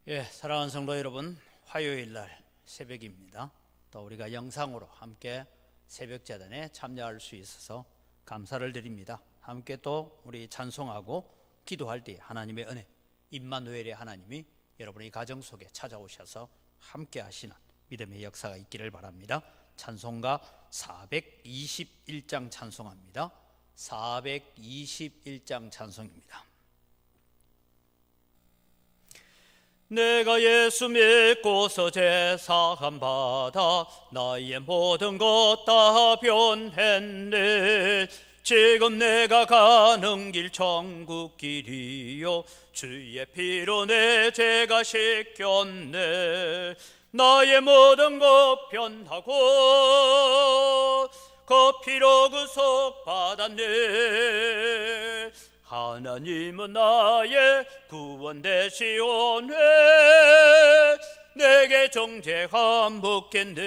사랑하는 성도 여러분, 화요일 날 새벽입니다. 또 우리가 영상으로 함께 새벽 제단에 참여할 수 있어서 감사를 드립니다. 함께 또 우리 찬송하고 기도할 때 하나님의 은혜, 임마누엘의 하나님이 여러분의 가정 속에 찾아오셔서 함께 하시는 믿음의 역사가 있기를 바랍니다. 찬송가 421장 찬송합니다. 421장 찬송입니다. 내가 예수 믿고서 제사함 받아 나의 모든 것 다 변했네. 지금 내가 가는 길 천국 길이요 주의 피로 내 죄가 씻겼네. 나의 모든 것 변하고 그 피로 구속 받았네. 하나님은 나의 구원 되시오네. 내게 정죄함 묻겠네.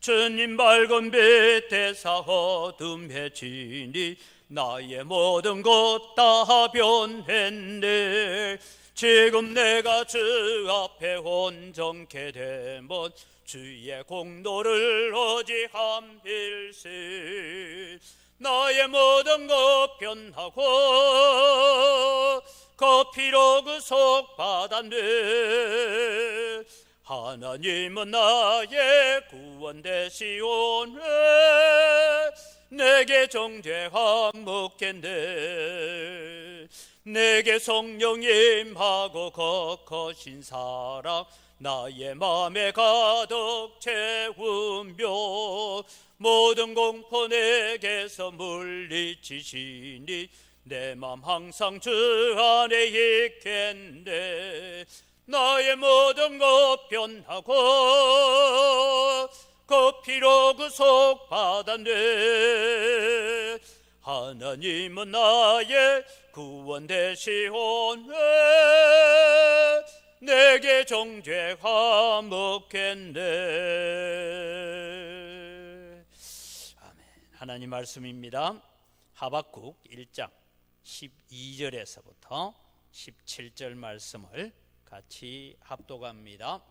주님 밝은 빛 대사 어둠해지니 나의 모든 것 다 변했네. 지금 내가 주 앞에 온전케 되면 주의 공로를 어지함 일세. 나의 모든 것 변하고 그 피로 구속 받았네. 하나님은 나의 구원 되시오네. 내게 정죄함 묻겠네. 내게 성령 임하고 거커신 사랑 나의 맘에 가득 채우며 모든 공포 내게서 물리치시니 내 맘 항상 주 안에 있겠네. 나의 모든 것 변하고 그 피로 구속 받았네. 하나님은 나의 구원 되시오네. 내게 정죄함 묻겠네. 아멘. 하나님 말씀입니다. 하박국 1장 12절에서부터 17절 말씀을 같이 합독합니다.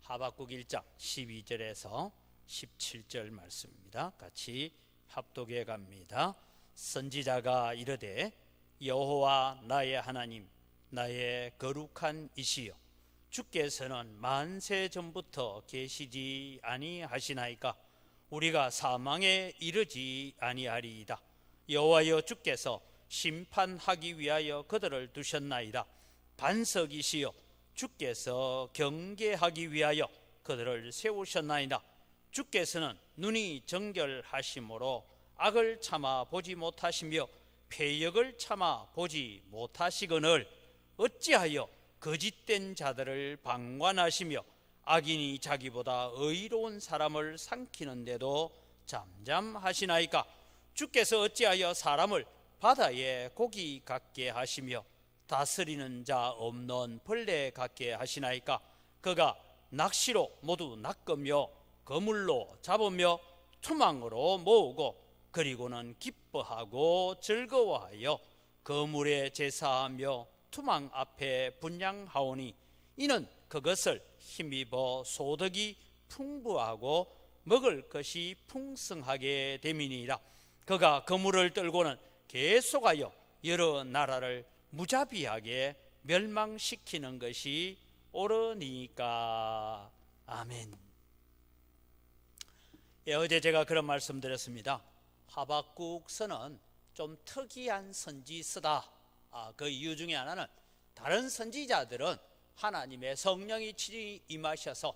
하박국 1장 12절에서 17절 말씀입니다. 같이 합독해 갑니다. 선지자가 이르되 여호와 나의 하나님 나의 거룩한 이시여 주께서는 만세 전부터 계시지 아니하시나이까. 우리가 사망에 이르지 아니하리이다. 여호와여 주께서 심판하기 위하여 그들을 두셨나이다. 반석이시여 주께서 경계하기 위하여 그들을 세우셨나이다. 주께서는 눈이 정결하심으로 악을 참아 보지 못하시며 패역을 참아 보지 못하시거늘 어찌하여 거짓된 자들을 방관하시며 악인이 자기보다 의로운 사람을 삼키는데도 잠잠하시나이까. 주께서 어찌하여 사람을 바다의 고기 같게 하시며 다스리는 자 없는 벌레 같게 하시나이까. 그가 낚시로 모두 낚으며 그물로 잡으며 투망으로 모으고 그리고는 기뻐하고 즐거워하여 그물에 제사하며 투망 앞에 분향하오니 이는 그것을 힘입어 소득이 풍부하고 먹을 것이 풍성하게 됨이니이다. 그가 그물을 떨고는 계속하여 여러 나라를 무자비하게 멸망시키는 것이 옳으니까. 아멘. 어제 제가 그런 말씀 드렸습니다. 하박국서는 좀 특이한 선지서다. 그 이유 중에 하나는 다른 선지자들은 하나님의 성령이 친히 임하셔서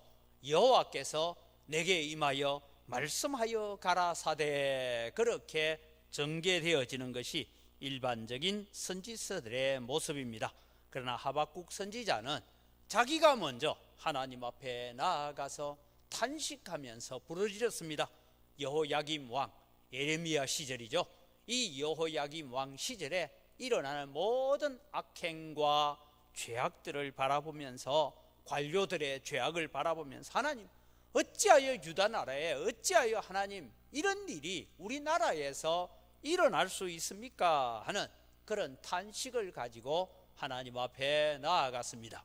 여호와께서 내게 임하여 말씀하여 가라사대 그렇게 전개되어지는 것이 일반적인 선지서들의 모습입니다. 그러나 하박국 선지자는 자기가 먼저 하나님 앞에 나아가서 탄식하면서 부르짖었습니다. 여호야김 왕 예레미야 시절이죠. 이 여호야김 왕 시절에 일어나는 모든 악행과 죄악들을 바라보면서 관료들의 죄악을 바라보면서 하나님 어찌하여 유다 나라에 어찌하여 하나님 이런 일이 우리나라에서 일어날 수 있습니까 하는 그런 탄식을 가지고 하나님 앞에 나아갔습니다.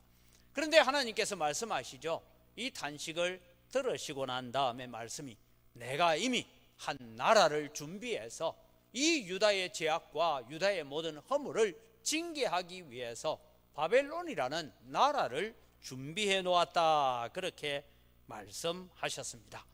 그런데 하나님께서 말씀하시죠. 이 탄식을 들으시고 난 다음에 말씀이 내가 이미 한 나라를 준비해서 이 유다의 죄악과 유다의 모든 허물을 징계하기 위해서 바벨론이라는 나라를 준비해 놓았다. 그렇게 말씀하셨습니다.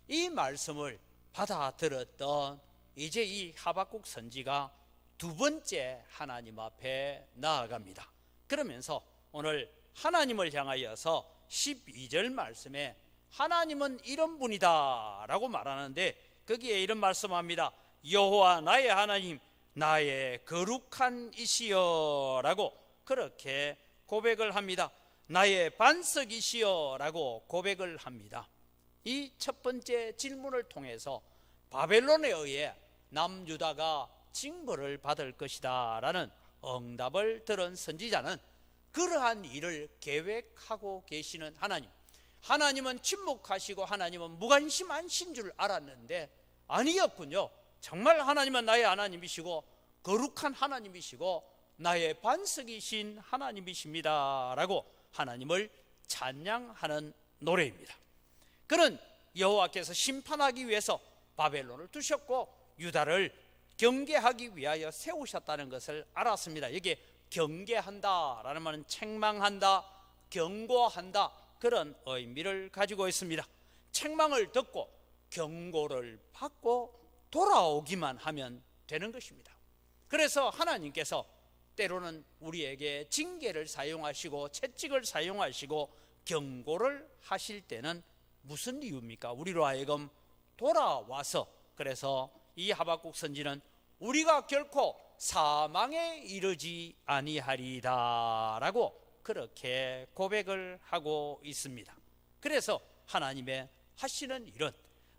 이 말씀을 받아들었던 이제 이 하박국 선지가 두 번째 하나님 앞에 나아갑니다. 그러면서 오늘 하나님을 향하여서 12절 말씀에 하나님은 이런 분이다 라고 말하는데 거기에 이런 말씀합니다. 여호와 나의 하나님 나의 거룩한 이시여 라고 그렇게 고백을 합니다. 나의 반석이시여 라고 고백을 합니다. 이 첫 번째 질문을 통해서 바벨론에 의해 남유다가 징벌을 받을 것이다 라는 응답을 들은 선지자는 그러한 일을 계획하고 계시는 하나님, 하나님은 침묵하시고 하나님은 무관심하신 줄 알았는데 아니었군요. 정말 하나님은 나의 하나님이시고 거룩한 하나님이시고 나의 반석이신 하나님이십니다 라고 하나님을 찬양하는 노래입니다. 그는 여호와께서 심판하기 위해서 바벨론을 두셨고 유다를 경계하기 위하여 세우셨다는 것을 알았습니다. 여기에 경계한다라는 말은 책망한다, 경고한다 그런 의미를 가지고 있습니다. 책망을 듣고 경고를 받고 돌아오기만 하면 되는 것입니다. 그래서 하나님께서 때로는 우리에게 징계를 사용하시고 채찍을 사용하시고 경고를 하실 때는 무슨 이유입니까? 우리로 하여금 돌아와서, 그래서 이 하박국 선지는 우리가 결코 사망에 이르지 아니하리다 라고 그렇게 고백을 하고 있습니다. 그래서 하나님의 하시는 일은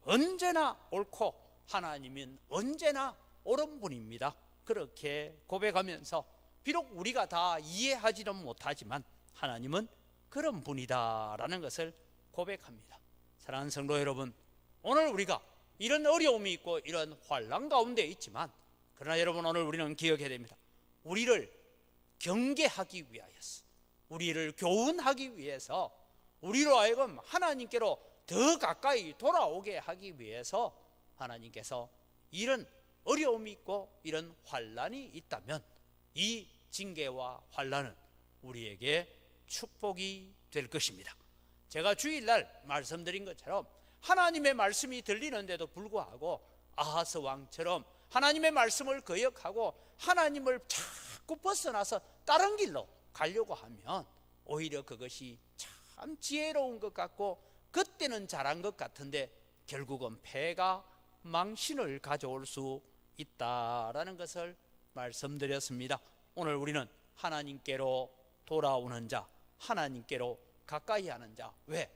언제나 옳고 하나님은 언제나 옳은 분입니다. 그렇게 고백하면서 비록 우리가 다 이해하지는 못하지만 하나님은 그런 분이다 라는 것을 고백합니다. 사랑하는 성도 여러분, 오늘 우리가 이런 어려움이 있고 이런 환난 가운데 있지만 그러나 여러분 오늘 우리는 기억해야 됩니다. 우리를 경계하기 위하여서, 우리를 교훈하기 위해서, 우리로 하여금 하나님께로 더 가까이 돌아오게 하기 위해서 하나님께서 이런 어려움이 있고 이런 환난이 있다면 이 징계와 환난은 우리에게 축복이 될 것입니다. 제가 주일날 말씀드린 것처럼 하나님의 말씀이 들리는데도 불구하고 아하스 왕처럼 하나님의 말씀을 거역하고 하나님을 자꾸 벗어나서 다른 길로 가려고 하면 오히려 그것이 참 지혜로운 것 같고 그때는 잘한 것 같은데 결국은 패가 망신을 가져올 수 있다라는 것을 말씀드렸습니다. 오늘 우리는 하나님께로 돌아오는 자, 하나님께로 가까이 하는 자. 왜?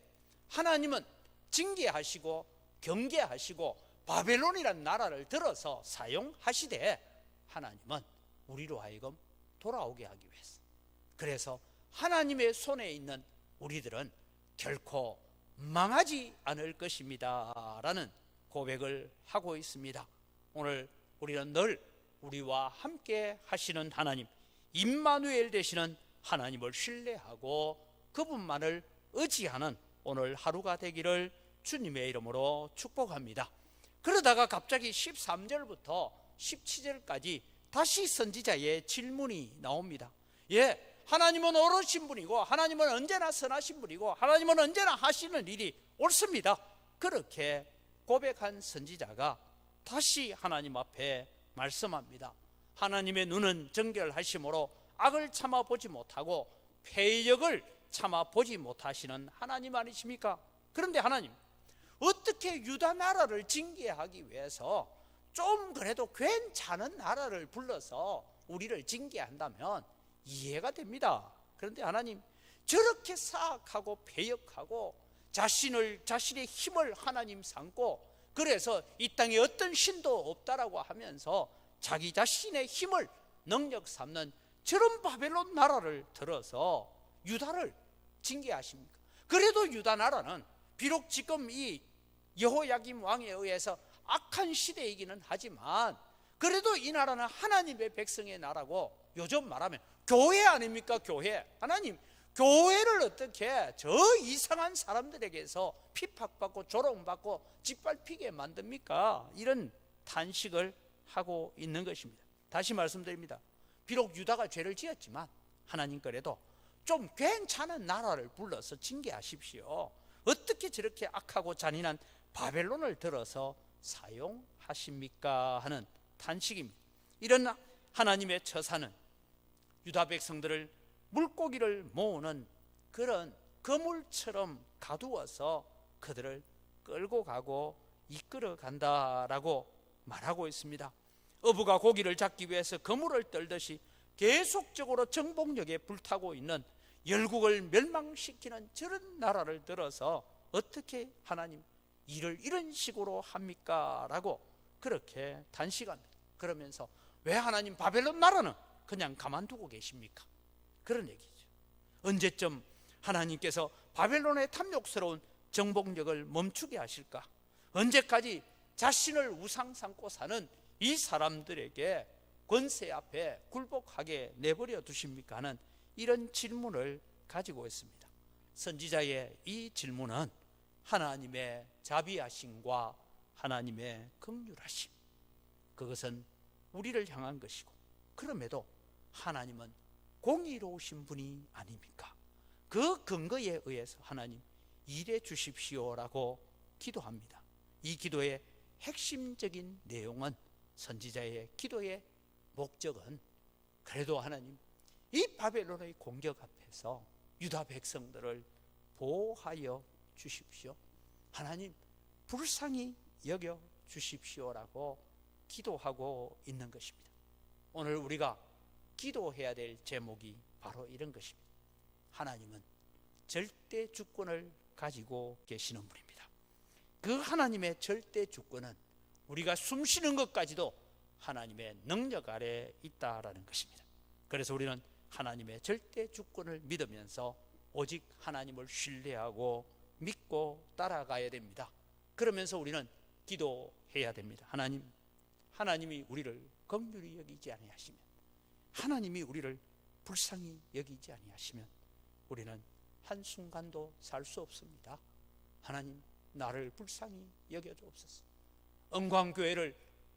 하나님은 징계하시고 경계하시고 바벨론이라는 나라를 들어서 사용하시되 하나님은 우리로 하여금 돌아오게 하기 위해서, 그래서 하나님의 손에 있는 우리들은 결코 망하지 않을 것입니다 라는 고백을 하고 있습니다. 오늘 우리는 늘 우리와 함께 하시는 하나님, 임마누엘 되시는 하나님을 신뢰하고 그분만을 의지하는 오늘 하루가 되기를 주님의 이름으로 축복합니다. 그러다가 갑자기 13절부터 17절까지 다시 선지자의 질문이 나옵니다. 하나님은 옳으신 분이고 하나님은 언제나 선하신 분이고 하나님은 언제나 하시는 일이 옳습니다. 그렇게 고백한 선지자가 다시 하나님 앞에 말씀합니다. 하나님의 눈은 정결하심으로 악을 참아보지 못하고 패역을 참아보지 못하시는 하나님 아니십니까? 그런데 하나님, 어떻게 유다 나라를 징계하기 위해서 좀 그래도 괜찮은 나라를 불러서 우리를 징계한다면 이해가 됩니다. 그런데 하나님, 저렇게 사악하고 패역하고 자신의 힘을 하나님 삼고 그래서 이 땅에 어떤 신도 없다라고 하면서 자기 자신의 힘을 능력 삼는 저런 바벨론 나라를 들어서 유다를 징계하십니까? 그래도 유다 나라는 비록 지금 이 여호야김 왕에 의해서 악한 시대이기는 하지만 그래도 이 나라는 하나님의 백성의 나라고 요즘 말하면 교회 아닙니까? 교회. 하나님, 교회를 어떻게 저 이상한 사람들에게서 핍박받고 조롱받고 짓밟히게 만듭니까? 이런 탄식을 하고 있는 것입니다. 다시 말씀드립니다. 비록 유다가 죄를 지었지만 하나님 그래도 좀 괜찮은 나라를 불러서 징계하십시오. 어떻게 저렇게 악하고 잔인한 바벨론을 들어서 사용하십니까? 하는 탄식입니다. 이런 하나님의 처사는 유다 백성들을 물고기를 모으는 그런 그물처럼 가두어서 그들을 끌고 가고 이끌어 간다라고 말하고 있습니다. 어부가 고기를 잡기 위해서 그물을 떨듯이 계속적으로 정복력에 불타고 있는 열국을 멸망시키는 저런 나라를 들어서 어떻게 하나님 일을 이런 식으로 합니까? 라고 그렇게 단식합니다. 그러면서 왜 하나님 바벨론 나라는 그냥 가만두고 계십니까? 그런 얘기죠. 언제쯤 하나님께서 바벨론의 탐욕스러운 정복력을 멈추게 하실까? 언제까지 자신을 우상 삼고 사는 이 사람들에게 권세 앞에 굴복하게 내버려 두십니까? 하는 이런 질문을 가지고 있습니다. 선지자의 이 질문은 하나님의 자비하심과 하나님의 긍휼하심, 그것은 우리를 향한 것이고, 그럼에도 하나님은 공의로우신 분이 아닙니까? 그 근거에 의해서 하나님 일해 주십시오라고 기도합니다. 이 기도의 핵심적인 내용은, 선지자의 기도의 목적은 그래도 하나님 이 바벨론의 공격 앞에서 유다 백성들을 보호하여 주십시오. 하나님 불쌍히 여겨 주십시오라고 기도하고 있는 것입니다. 오늘 우리가 기도해야 될 제목이 바로 이런 것입니다. 하나님은 절대 주권을 가지고 계시는 분입니다. 그 하나님의 절대 주권은 우리가 숨쉬는 것까지도 하나님의 능력 아래에 있다라는 것입니다. 그래서 우리는 하나님의 절대 주권을 믿으면서 오직 하나님을 신뢰하고 믿고 따라가야 됩니다. 그러면서 우리는 기도해야 됩니다. 하나님이 우리를 긍휼히 여기지 아니하시면, 하나님이 우리를 불쌍히 여기지 아니하시면 우리는 한순간도 살 수 없습니다. 하나님 나를 불쌍히 여겨주옵소서. 은광교회를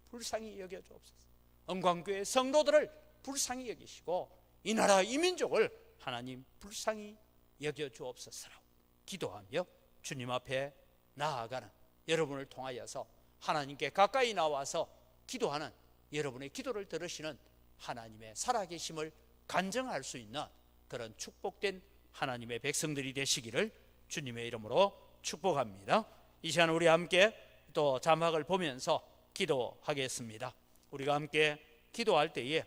불쌍히 여겨주옵소서. 은광교회 성도들을 불쌍히 여기시고 이 나라 이 민족을 하나님 불쌍히 여겨주옵소서라고 기도하며 주님 앞에 나아가는 여러분을 통하여서 하나님께 가까이 나와서 기도하는 여러분의 기도를 들으시는 하나님의 살아계심을 간증할 수 있는 그런 축복된 하나님의 백성들이 되시기를 주님의 이름으로 축복합니다. 이 시간 우리 함께 또 자막을 보면서 기도하겠습니다. 우리가 함께 기도할 때에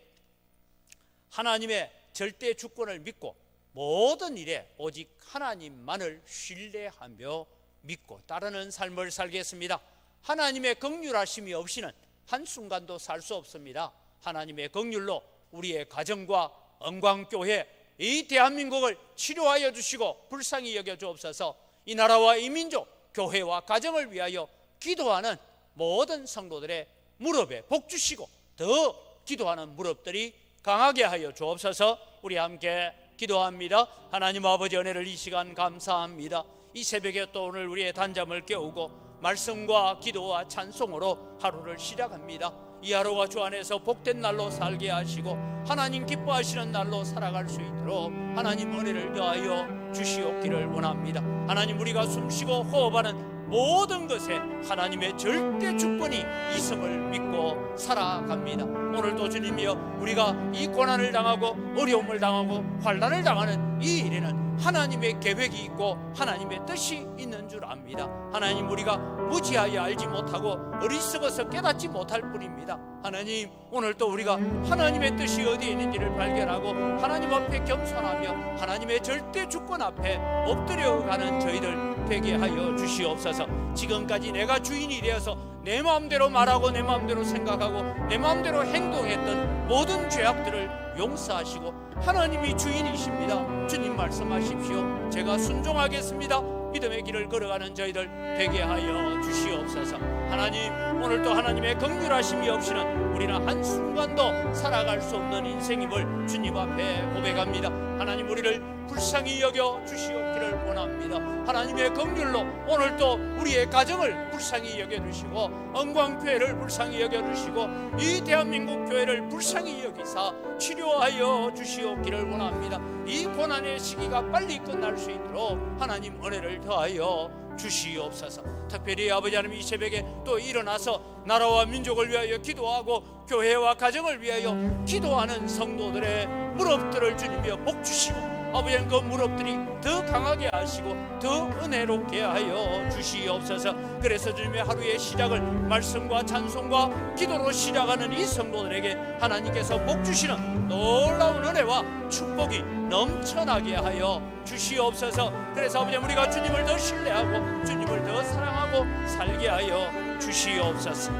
하나님의 절대 주권을 믿고 모든 일에 오직 하나님만을 신뢰하며 믿고 따르는 삶을 살겠습니다. 하나님의 긍휼하심이 없이는 한순간도 살 수 없습니다. 하나님의 긍휼로 우리의 가정과 은광교회 이 대한민국을 치료하여 주시고 불쌍히 여겨 주옵소서. 이 나라와 이 민족, 교회와 가정을 위하여 기도하는 모든 성도들의 무릎에 복 주시고 더 기도하는 무릎들이 강하게 하여 주옵소서. 우리 함께 기도합니다. 하나님 아버지 은혜를 이 시간 감사합니다. 이 새벽에 또 오늘 우리의 단잠을 깨우고 말씀과 기도와 찬송으로 하루를 시작합니다. 이 하루가 주 안에서 복된 날로 살게 하시고 하나님 기뻐하시는 날로 살아갈 수 있도록 하나님 은혜를 더하여 주시옵기를 원합니다. 하나님 우리가 숨쉬고 호흡하는 모든 것에 하나님의 절대 주권이 있음을 믿고 살아갑니다. 오늘도 주님이여 우리가 이 고난을 당하고 어려움을 당하고 환난을 당하는 이 일에는 하나님의 계획이 있고 하나님의 뜻이 있는 줄 압니다. 하나님 우리가 무지하여 알지 못하고 어리석어서 깨닫지 못할 뿐입니다. 하나님 오늘 또 우리가 하나님의 뜻이 어디에 있는지를 발견하고 하나님 앞에 겸손하며 하나님의 절대 주권 앞에 엎드려가는 저희들 되게 하여 주시옵소서. 지금까지 내가 주인이 되어서 내 마음대로 말하고 내 마음대로 생각하고 내 마음대로 행동했던 모든 죄악들을 용서하시고 하나님이 주인이십니다. 주님 말씀하십시오. 제가 순종하겠습니다. 믿음의 길을 걸어가는 저희들 되게 하여 주시옵소서. 하나님, 오늘도 하나님의 긍휼하심이 없이는 우리는 한순간도 살아갈 수 없는 인생임을 주님 앞에 고백합니다. 하나님, 우리를 불쌍히 여겨 주시옵기를 원합니다. 하나님의 긍휼로 오늘도 우리의 가정을 불쌍히 여겨주시고 언광교회를 불쌍히 여겨주시고 이 대한민국 교회를 불쌍히 여기사 치료하여 주시옵기를 원합니다. 이 고난의 시기가 빨리 끝날 수 있도록 하나님 은혜를 더하여 주시옵소서. 특별히 아버지 하나님, 이 새벽에 또 일어나서 나라와 민족을 위하여 기도하고 교회와 가정을 위하여 기도하는 성도들의 무릎들을 주님이여 복 주시고 아버지 하나님, 그 무릎들이 더 강하게 하시고 더 은혜롭게 하여 주시옵소서. 그래서 주님의 하루의 시작을 말씀과 찬송과 기도로 시작하는 이 성도들에게 하나님께서 복 주시는 놀라운 은혜와 축복이 넘쳐나게 하여 주시옵소서. 그래서 아버지 하나님, 우리가 주님을 더 신뢰하고 주님을 더 사랑하고 살게 하여 주시옵소서.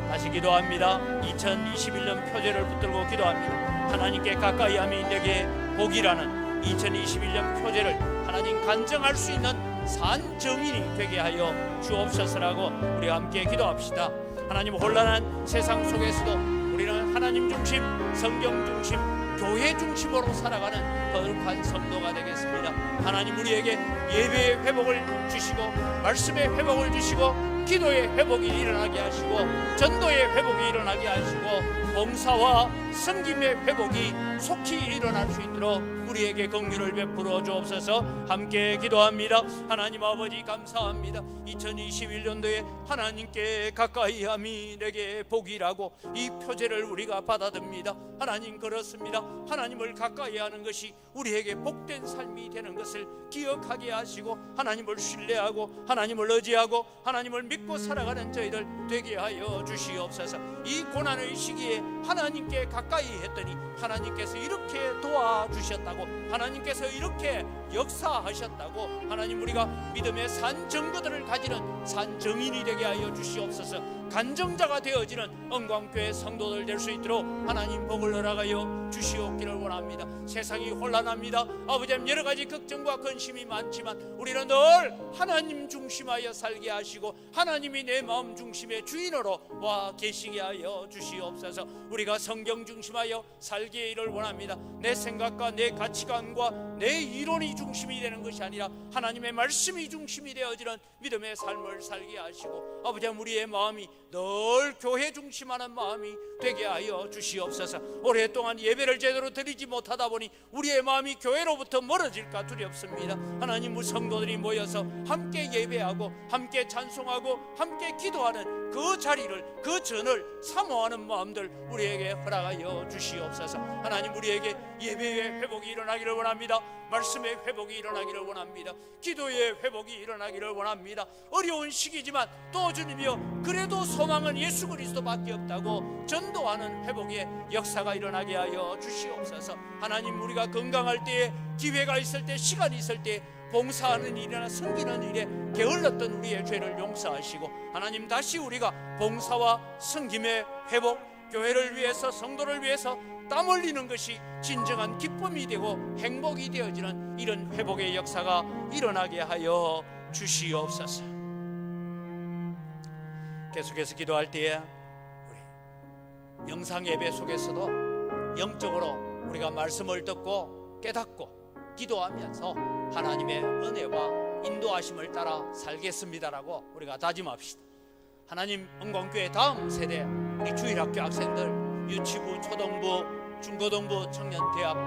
다시 기도합니다. 2021년 표제를 붙들고 기도합니다. 하나님께 가까이 함이 내게 복이라는 2021년 표제를 하나님 간증할 수 있는 산 증인이 되게 하여 주옵소서라고 우리 함께 기도합시다. 하나님, 혼란한 세상 속에서도 우리는 하나님 중심, 성경 중심, 교회 중심으로 살아가는 거룩한 성도가 되겠습니다. 하나님, 우리에게 예배의 회복을 주시고 말씀의 회복을 주시고 기도의 회복이 일어나게 하시고 전도의 회복이 일어나게 하시고 봉사와 섬김의 회복이 속히 일어날 수 있도록 우리에게 긍휼을 베풀어 주옵소서. 함께 기도합니다. 하나님 아버지, 감사합니다. 2021년도에 하나님께 가까이 함이 내게 복이라고 이 표제를 우리가 받아듭니다. 하나님, 그렇습니다. 하나님을 가까이 하는 것이 우리에게 복된 삶이 되는 것을 기억하게 하시고 하나님을 신뢰하고 하나님을 의지하고 하나님을 믿고 살아가는 저희들 되게 하여 주시옵소서. 이 고난의 시기에 하나님께 가까이 했더니 하나님께서 이렇게 도와주셨다고, 하나님께서 이렇게 역사하셨다고 하나님, 우리가 믿음의 산 증거들을 가지는 산 증인이 되게 하여 주시옵소서. 간증자가 되어지는 언광교회 성도들 될 수 있도록 하나님 복을 허락하여 주시옵기를 원합니다. 세상이 혼란합니다. 아버지, 여러 가지 걱정과 근심이 많지만 우리는 늘 하나님 중심하여 살게 하시고 하나님이 내 마음 중심의 주인으로 와 계시게 하여 주시옵소서. 우리가 성경 중심하여 살기를 원합니다. 내 생각과 내 가치관과 내 이론이 중심이 되는 것이 아니라 하나님의 말씀이 중심이 되어지는 믿음의 삶을 살게 하시고 아버지, 우리의 마음이 늘 교회 중심하는 마음이 되게 하여 주시옵소서. 오랫동안 예배를 제대로 드리지 못하다 보니 우리의 마음이 교회로부터 멀어질까 두렵습니다. 하나님, 성도들이 모여서 함께 예배하고 함께 찬송하고 함께 기도하는 그 자리를, 그 전을 사모하는 마음들 우리에게 허락하여 주시옵소서. 하나님, 우리에게 예배의 회복이 일어나기를 원합니다. 말씀의 회복이 일어나기를 원합니다. 기도의 회복이 일어나기를 원합니다. 어려운 시기지만 또 주님이여, 그래도 소망은 예수 그리스도밖에 없다고 전도하는 회복의 역사가 일어나게 하여 주시옵소서. 하나님, 우리가 건강할 때에, 기회가 있을 때, 시간이 있을 때 봉사하는 일이나 섬기는 일에 게을렀던 우리의 죄를 용서하시고 하나님, 다시 우리가 봉사와 섬김의 회복, 교회를 위해서, 성도를 위해서 땀 흘리는 것이 진정한 기쁨이 되고 행복이 되어지는 이런 회복의 역사가 일어나게 하여 주시옵소서. 계속해서 기도할 때에 우리 영상 예배 속에서도 영적으로 우리가 말씀을 듣고 깨닫고 기도하면서 하나님의 은혜와 인도하심을 따라 살겠습니다라고 우리가 다짐합시다. 하나님, 언광교회 다음 세대 우리 주일학교 학생들, 유치부, 초등부, 중고등부, 청년대학부,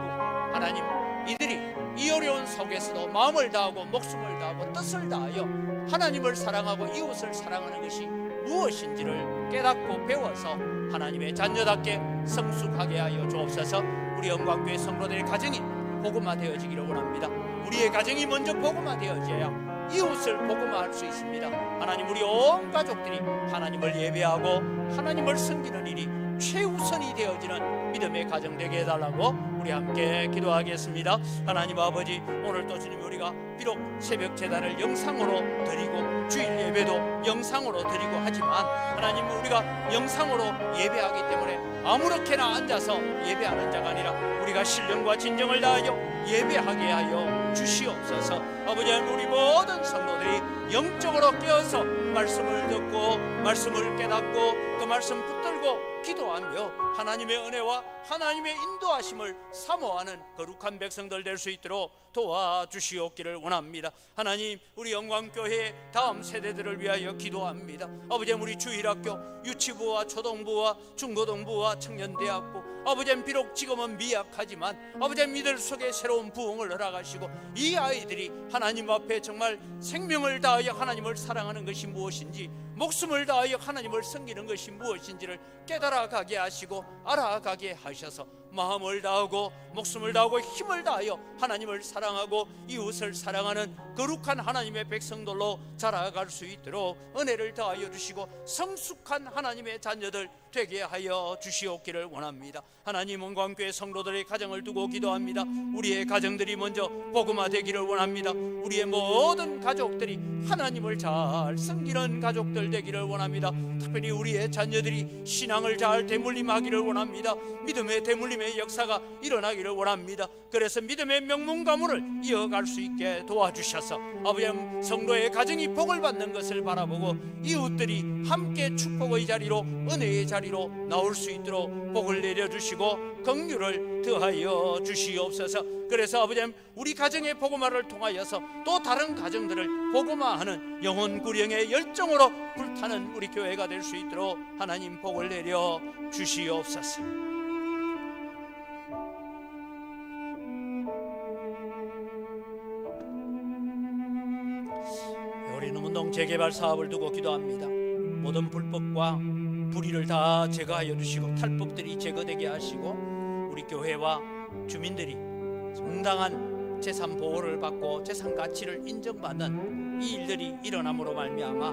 하나님, 이들이 이 어려운 속에서도 마음을 다하고 목숨을 다하고 뜻을 다하여 하나님을 사랑하고 이웃을 사랑하는 것이 무엇인지를 깨닫고 배워서 하나님의 자녀답게 성숙하게 하여 주옵소서. 우리 언광교회 성도들의 가정이 복음화되어지기를 원합니다. 우리의 가정이 먼저 복음화되어져야 이웃을 복음화할 수 있습니다. 하나님, 우리 온 가족들이 하나님을 예배하고 하나님을 섬기는 일이 최우선이 되어지는 믿음의 가정 되게 해달라고 우리 함께 기도하겠습니다. 하나님 아버지, 오늘도 주님, 우리가 비록 새벽 제단을 영상으로 드리고 주일 예배도 영상으로 드리고 하지만 하나님, 우리가 영상으로 예배하기 때문에 아무렇게나 앉아서 예배하는 자가 아니라 우리가 신령과 진정을 다하여 예배하게 하여 주시옵소서. 아버지 하나님, 우리 모든 성도들이 영적으로 깨어서 말씀을 듣고 말씀을 깨닫고 그 말씀 붙들고 기도하며 하나님의 은혜와 하나님의 인도하심을 사모하는 거룩한 백성들 될 수 있도록 도와주시옵기를 원합니다. 하나님, 우리 영광교회 다음 세대들을 위하여 기도합니다. 아버지, 우리 주일학교 유치부와 초등부와 중고등부와 청년대학부, 아버지 비록 지금은 미약하지만 아버지 이들 속에 새로운 부흥을 허락하시고 이 아이들이 하나님 앞에 정말 생명을 다하여 하나님을 사랑하는 것이 무엇인지, 목숨을 다하여 하나님을 섬기는 것이 무엇인지를 깨달아가게 하시고 알아가게 하셔서 마음을 다하고 목숨을 다하고 힘을 다하여 하나님을 사랑하고 이웃을 사랑하는 거룩한 하나님의 백성들로 자라갈 수 있도록 은혜를 다하여 주시고 성숙한 하나님의 자녀들 되게 하여 주시옵기를 원합니다. 하나님, 원광교회 성도들의 가정을 두고 기도합니다. 우리의 가정들이 먼저 복음화 되기를 원합니다. 우리의 모든 가족들이 하나님을 잘 섬기는 가족들 되기를 원합니다. 특별히 우리의 자녀들이 신앙을 잘 대물림하기를 원합니다. 믿음의 대물림의 역사가 일어나기를 원합니다. 그래서 믿음의 명문 가문을 이어갈 수 있게 도와주셔서 아버지, 성도의 가정이 복을 받는 것을 바라보고 이웃들이 함께 축복의 자리로, 은혜의 자리로 나올 수 있도록 복을 내려주시고 긍휼을 더하여 주시옵소서. 그래서 아버지, 우리 가정의 복음화를 통하여서 또 다른 가정들을 복음화하는 영혼 구령의 열정으로 불타는 우리 교회가 될 수 있도록 하나님 복을 내려 주시옵소서. 우리는 운동 재개발 사업을 두고 기도합니다. 모든 불법과 불의를 다 제거하여 주시고 탈법들이 제거되게 하시고 우리 교회와 주민들이 정당한 재산 보호를 받고 재산 가치를 인정받는 이 일들이 일어남으로 말미암아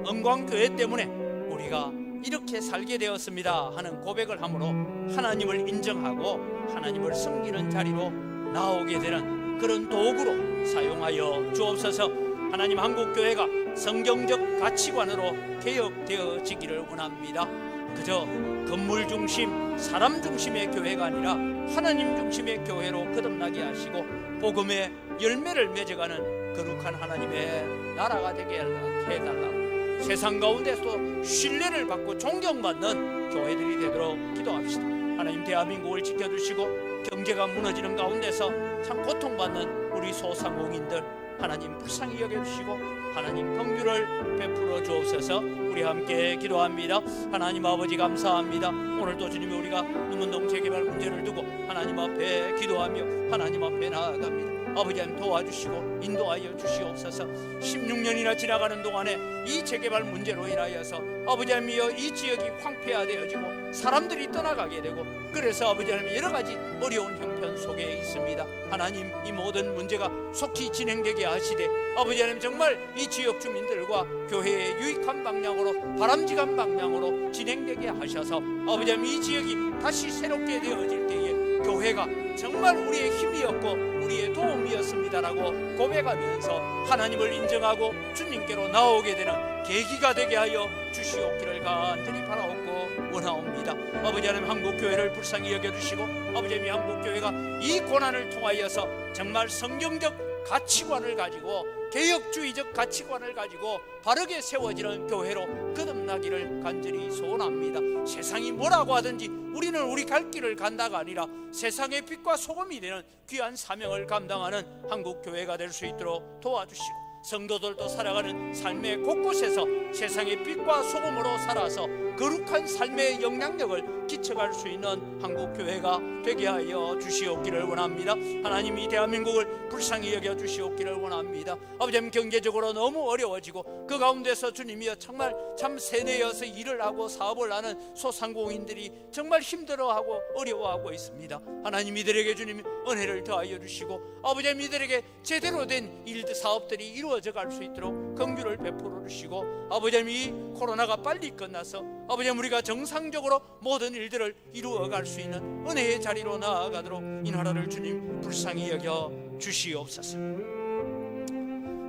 은광교회 때문에 우리가 이렇게 살게 되었습니다 하는 고백을 함으로 하나님을 인정하고 하나님을 섬기는 자리로 나오게 되는 그런 도구로 사용하여 주옵소서. 하나님, 한국교회가 성경적 가치관으로 개혁되어지기를 원합니다. 그저 건물 중심, 사람 중심의 교회가 아니라 하나님 중심의 교회로 거듭나게 하시고 복음의 열매를 맺어가는 거룩한 하나님의 나라가 되게 해달라고, 세상 가운데서도 신뢰를 받고 존경받는 교회들이 되도록 기도합시다. 하나님, 대한민국을 지켜주시고 경제가 무너지는 가운데서 참 고통받는 우리 소상공인들 하나님 불쌍히 여겨주시고 하나님 긍휼을 베풀어 주옵소서. 우리 함께 기도합니다. 하나님 아버지, 감사합니다. 오늘도 주님이 우리가 눈먼동 재개발 문제를 두고 하나님 앞에 기도하며 하나님 앞에 나아갑니다. 아버지 하나님, 도와주시고 인도하여 주시옵소서. 16년이나 지나가는 동안에 이 재개발 문제로 인하여서 아버지 하나님이여 이 지역이 황폐화되어지고 사람들이 떠나가게 되고, 그래서 아버지 하나님 여러 가지 어려운 형편 속에 있습니다. 하나님, 이 모든 문제가 속히 진행되게 하시되 아버지 하나님, 정말 이 지역 주민들과 교회의 유익한 방향으로, 바람직한 방향으로 진행되게 하셔서 아버지 하나님, 이 지역이 다시 새롭게 되어질 때에 교회가 정말 우리의 힘이었고 우리의 도움이었습니다라고 고백하면서 하나님을 인정하고 주님께로 나오게 되는 계기가 되게 하여 주시옵기를 간절히 바라옵고 원하옵니다. 아버지 하나님, 한국교회를 불쌍히 여겨주시고 아버지 하나님, 한국교회가 이 고난을 통하여서 정말 성경적 가치관을 가지고 개혁주의적 가치관을 가지고 바르게 세워지는 교회로 거듭나기를 간절히 소원합니다. 세상이 뭐라고 하든지 우리는 우리 갈 길을 간다가 아니라 세상의 빛과 소금이 되는 귀한 사명을 감당하는 한국교회가 될 수 있도록 도와주시고, 성도들도 살아가는 삶의 곳곳에서 세상의 빛과 소금으로 살아서 거룩한 삶의 영향력을 끼쳐갈 수 있는 한국교회가 되게 하여 주시옵기를 원합니다. 하나님, 이 대한민국을 불쌍히 여겨 주시옵기를 원합니다. 아버지, 경제적으로 너무 어려워지고 그 가운데서 주님이여 정말 참 세뇌여서 일을 하고 사업을 하는 소상공인들이 정말 힘들어하고 어려워하고 있습니다. 하나님, 이들에게 주님 은혜를 더하여 주시고 아버지, 이들에게 제대로 된 일들 사업들이 이루어져 갈 수 있도록 긍휼을 베풀어 주시고 아버지, 이 코로나가 빨리 끝나서 아버지, 우리가 정상적으로 모든 일들을 이루어 갈 수 있는 은혜의 자리로 나아가도록 이 나라를 주님 불쌍히 여겨 주시옵소서.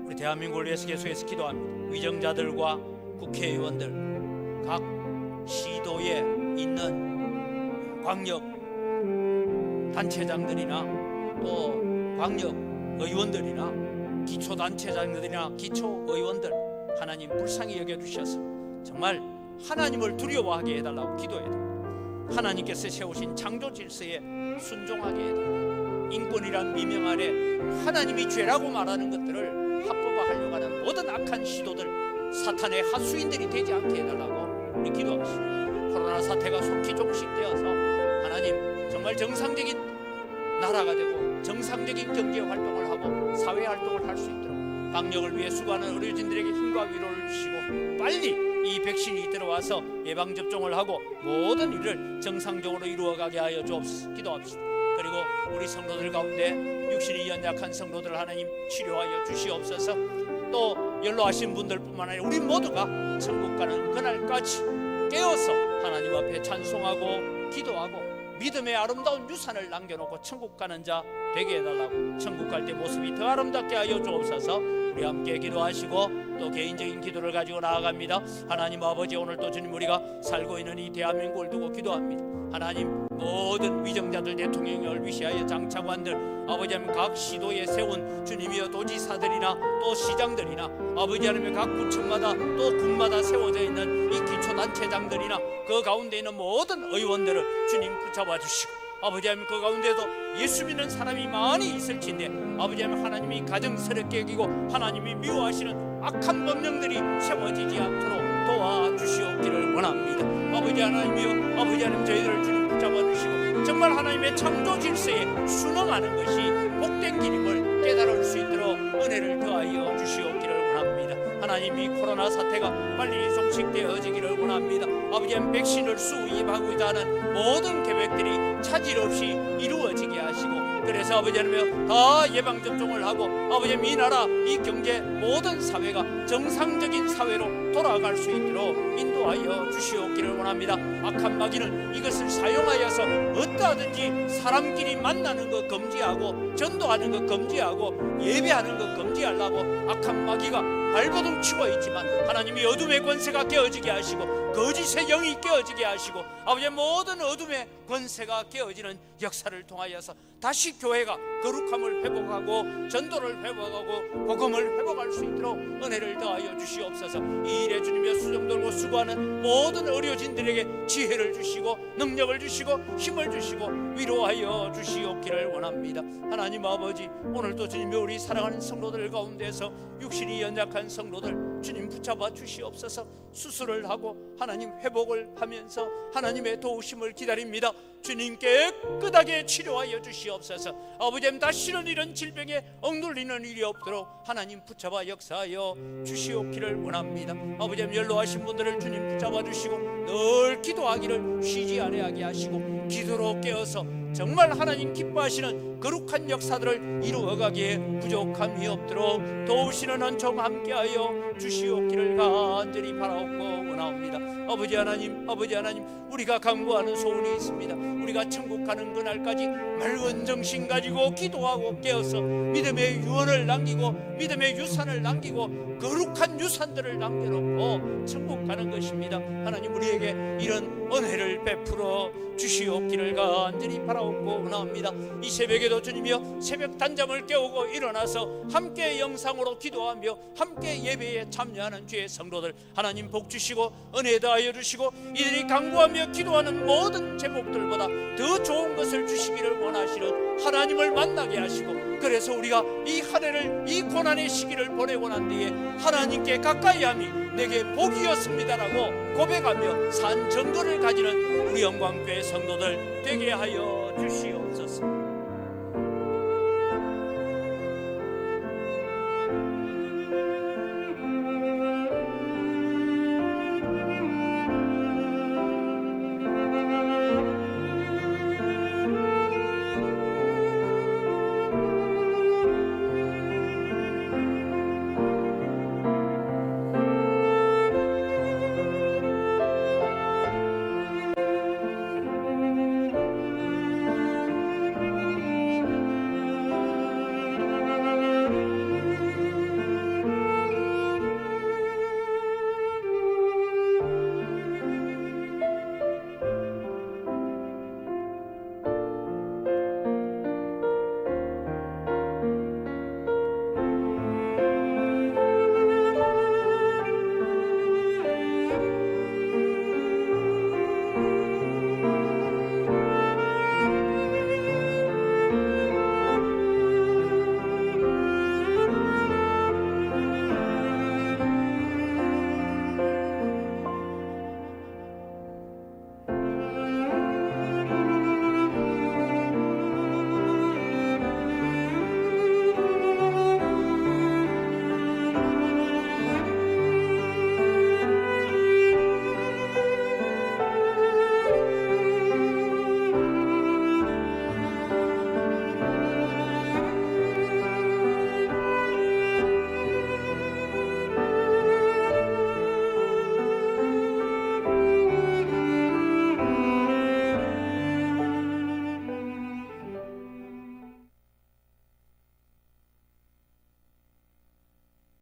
우리 대한민국을 위해서 계속해서 기도합니다. 위정자들과 국회의원들, 각 시도에 있는 광역 단체장들이나 또 광역 의원들이나 기초단체장들이나 기초의원들 하나님 불쌍히 여겨주셔서 정말 하나님을 두려워하게 해달라고 기도해야 됩니다. 하나님께서 세우신 창조 질서에 순종하게 해달라고, 인권이란 미명 아래 하나님이 죄라고 말하는 것들을 합법화하려고 하는 모든 악한 시도들, 사탄의 하수인들이 되지 않게 해달라고 우리 기도합시다. 코로나 사태가 속히 종식되어서 하나님 정말 정상적인 나라가 되고 정상적인 경제 활동을 하고 사회 활동을 할 수 있도록 방역을 위해 수고하는 의료진들에게 힘과 위로를 주시고 빨리 이 백신이 들어와서 예방접종을 하고 모든 일을 정상적으로 이루어가게 하여 주옵소서. 기도합시다. 그리고 우리 성도들 가운데 육신이 연약한 성도들 하나님 치료하여 주시옵소서. 또 연로하신 분들뿐만 아니라 우리 모두가 천국 가는 그날까지 깨어서 하나님 앞에 찬송하고 기도하고 믿음의 아름다운 유산을 남겨놓고 천국 가는 자 되게 해달라고, 천국 갈 때 모습이 더 아름답게 하여 주옵소서. 우리 함께 기도하시고 또 개인적인 기도를 가지고 나아갑니다. 하나님 아버지, 오늘 또 주님 우리가 살고 있는 이 대한민국을 두고 기도합니다. 하나님 모든 위정자들, 대통령을 위시하여 장차관들, 아버지 하나님 각 시도에 세운 주님이여 도지사들이나 또 시장들이나 아버지 하나님 각 구청마다 또 군마다 세워져 있는 이 기초단체장들이나 그 가운데 있는 모든 의원들을 주님 붙잡아 주시고, 아버지 하나님 그 가운데도 예수 믿는 사람이 많이 있을진데 아버지 하나님 하나님이 가정스럽게 여기고 하나님이 미워하시는 악한 법령들이 세워지지 않도록 도와주시옵기를 원합니다. 아버지 하나님이여, 아버지 하나님 저희들을 주님 붙잡아 주시고 정말 하나님의 창조 질서에 순응하는 것이 복된 길임을 깨달을 수 있도록 은혜를 더하여 주시옵기를 원합니다. 하나님 이 코로나 사태가 빨리 종식되어지기를 원합니다. 아버지 하나님 백신을 수입하고자 하는 모든 계획들이 차질 없이 이루어지게 하시고, 그래서 아버지 하나님 다 예방접종을 하고 아버지 하나님 이 나라 이 경제 모든 사회가 정상적인 사회로 돌아갈 수 있도록 인도하여 주시옵기를 원합니다. 악한 마귀는 이것을 사용하여서 어떠하든지 사람끼리 만나는 것 금지하고 전도하는 것 금지하고 예배하는 것 금지하려고 악한 마귀가 발버둥 치고 있지만 하나님이 어둠의 권세가 깨어지게 하시고 거짓의 영이 깨어지게 하시고 아버지의 모든 어둠의 권세가 깨어지는 역사를 통하여서 다시 교회가 거룩함을 회복하고 전도를 회복하고 복음을 회복할 수 있도록 은혜를 더하여 주시옵소서. 이 일에 주님의 수정 들고 수고하는 모든 의료진들에게 지혜를 주시고 능력을 주시고 힘을 주시고 위로하여 주시옵기를 원합니다. 하나님 아버지, 오늘도 주님의 우리 사랑하는 성도들 가운데서 육신이 연약한 성도들 주님 붙잡아 주시옵소서. 수술을 하고 하나님 회복을 하면서 하나님의 도우심을 기다립니다. 주님 깨끗하게 치료하여 주시옵소서. 아버지 다시는 이런 질병에 억눌리는 일이 없도록 하나님 붙잡아 역사하여 주시옵기를 원합니다. 아버지 연로하신 분들을 주님 붙잡아 주시고 늘 기도하기를 쉬지 아니하게 하시고 기도로 깨어서 정말 하나님 기뻐하시는 거룩한 역사들을 이루어가기에 부족함이 없도록 도우시는 은총 함께하여 주시옵기를 간절히 바라옵고 원하옵니다. 아버지 하나님, 아버지 하나님, 우리가 간구하는 소원이 있습니다. 우리가 천국 가는 그날까지 맑은 정신 가지고 기도하고 깨어서 믿음의 유언을 남기고 믿음의 유산을 남기고 거룩한 유산들을 남겨놓고 천국 가는 것입니다. 하나님 우리에게 이런 은혜를 베풀어 주시옵기를 간절히 바라옵고 원합니다. 이 새벽에도 주님이여 새벽 단잠을 깨우고 일어나서 함께 영상으로 기도하며 함께 예배에 참여하는 주의 성도들 하나님 복 주시고 은혜 더하여 주시고 이들이 간구하며 기도하는 모든 제목들보다 더 좋은 것을 주시기를 원하시는 하나님을 만나게 하시고, 그래서 우리가 이 한 해를 이 고난의 시기를 보내고 난 뒤에 하나님께 가까이 함이 내게 복이었습니다라고 고백하며 산 증거를 가지는 우리 영광교회 성도들 되게 하여 주시옵소서.